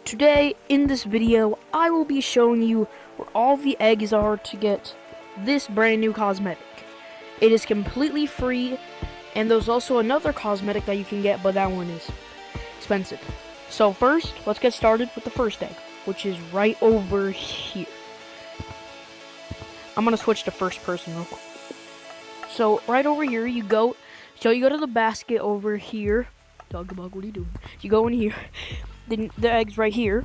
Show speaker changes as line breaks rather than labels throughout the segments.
Today, in this video, I will be showing you where all the eggs are to get this brand new cosmetic. It is completely free, and there's also another cosmetic that you can get, but that one is expensive. So first, let's get started with the first egg, which is right over here. I'm gonna switch to first person real quick. So right over here, you go to the basket over here. Dogbug, what are you doing? You go in here. The egg's right here,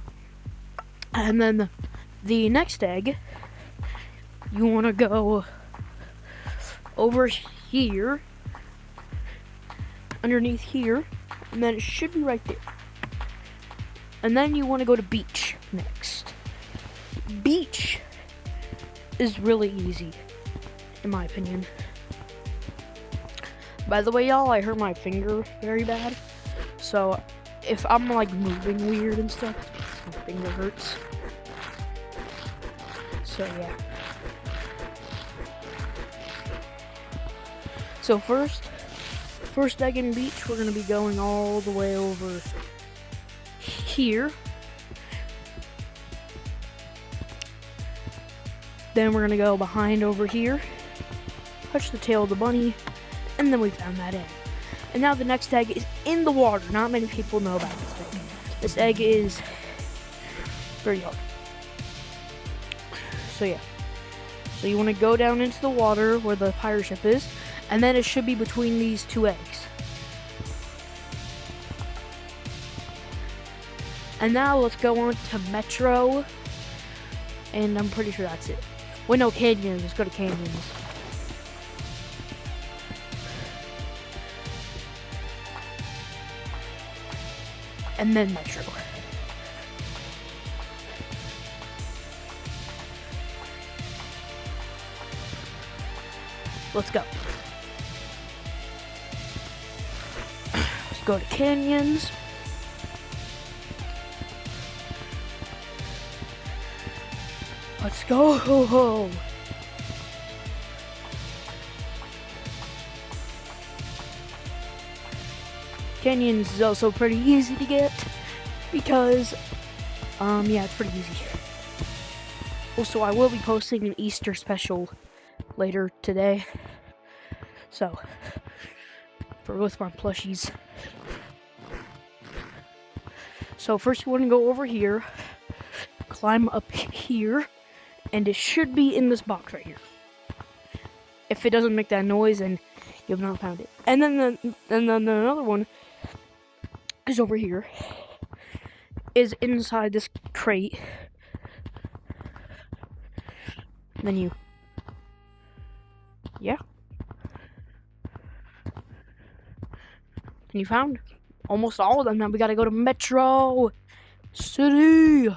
and then the next egg, you want to go over here, underneath here, and then it should be right there. And then you want to go to beach next. Beach is really easy, in my opinion. By the way, y'all, I hurt my finger very bad, so if I'm like moving weird and stuff, my finger hurts. So yeah. So first egg in beach, we're gonna be going all the way over here. Then we're gonna go behind over here, touch the tail of the bunny, and then we found that egg. And now the next egg is in the water. Not many people know about this egg. This egg is very hard. So yeah. So you want to go down into the water where the pirate ship is, and then it should be between these two eggs. And now let's go on to Metro, and I'm pretty sure that's it. Wait, no, Canyons. Let's go to Canyons. And then Metro. Let's go. Let's go to Canyons. Let's go. Canyons is also pretty easy to get because, yeah, it's pretty easy. Also, I will be posting an Easter special later today. So, for both my plushies. So first you want to go over here, climb up here, and it should be in this box right here. If it doesn't make that noise, then you have not found it. And then another one is over here, is inside this crate. And then yeah. And you found almost all of them. Now we gotta go to Metro City.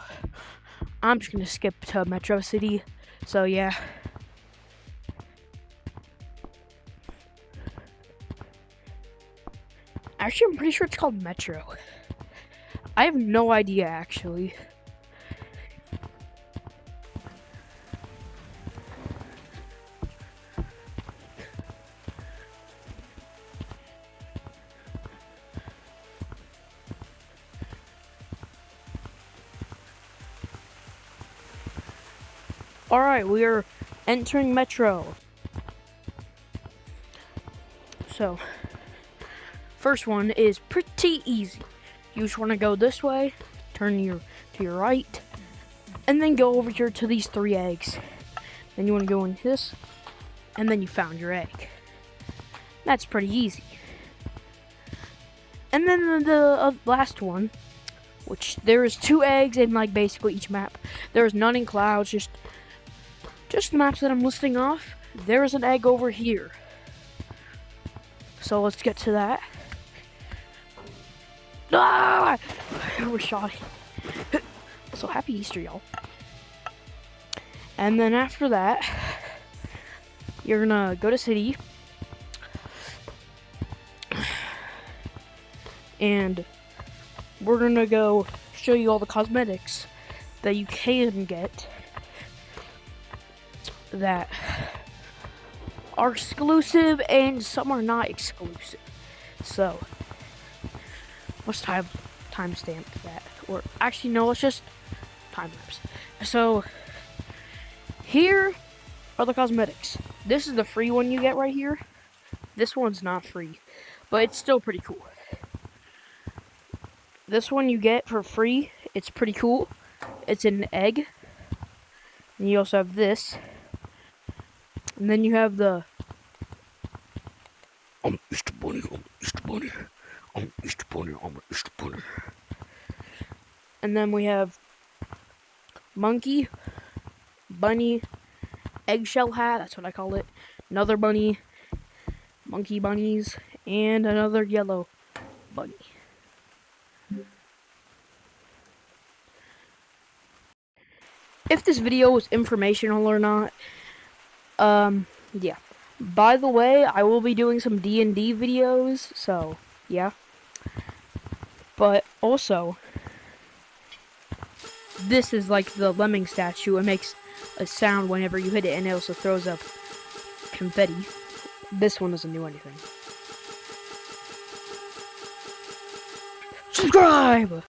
I'm just gonna skip to Metro City. So yeah. Actually, I'm pretty sure it's called Metro. I have no idea, actually. Alright, we are entering Metro. So, first one is pretty easy. You just want to go this way, turn to your right, and then go over here to these 3 eggs. Then you want to go in this, and then you found your egg. That's pretty easy. And then the last one, which there is 2 eggs in like basically each map. There is none in clouds, just the maps that I'm listing off. There is an egg over here. So let's get to that. Ah! We're shot. So happy Easter, y'all. And then after that, you're gonna go to city. And we're gonna go show you all the cosmetics that you can get that are exclusive and some are not exclusive. So, let's timestamp that. Or actually, no, let's just time lapse. So here are the cosmetics. This is the free one you get right here. This one's not free, but it's still pretty cool. This one you get for free. It's pretty cool. It's an egg. And you also have this. And then you have the I'm Easter Bunny, I'm Easter Bunny, I'm Easter Bunny, I'm Easter Bunny. And then we have monkey, bunny, eggshell hat, that's what I call it. Another bunny, monkey bunnies, and another yellow bunny. If this video was informational or not, yeah. By the way, I will be doing some D&D videos, so, yeah. But also, this is like the lemming statue. It makes a sound whenever you hit it, and it also throws up confetti. This one doesn't do anything. Subscribe!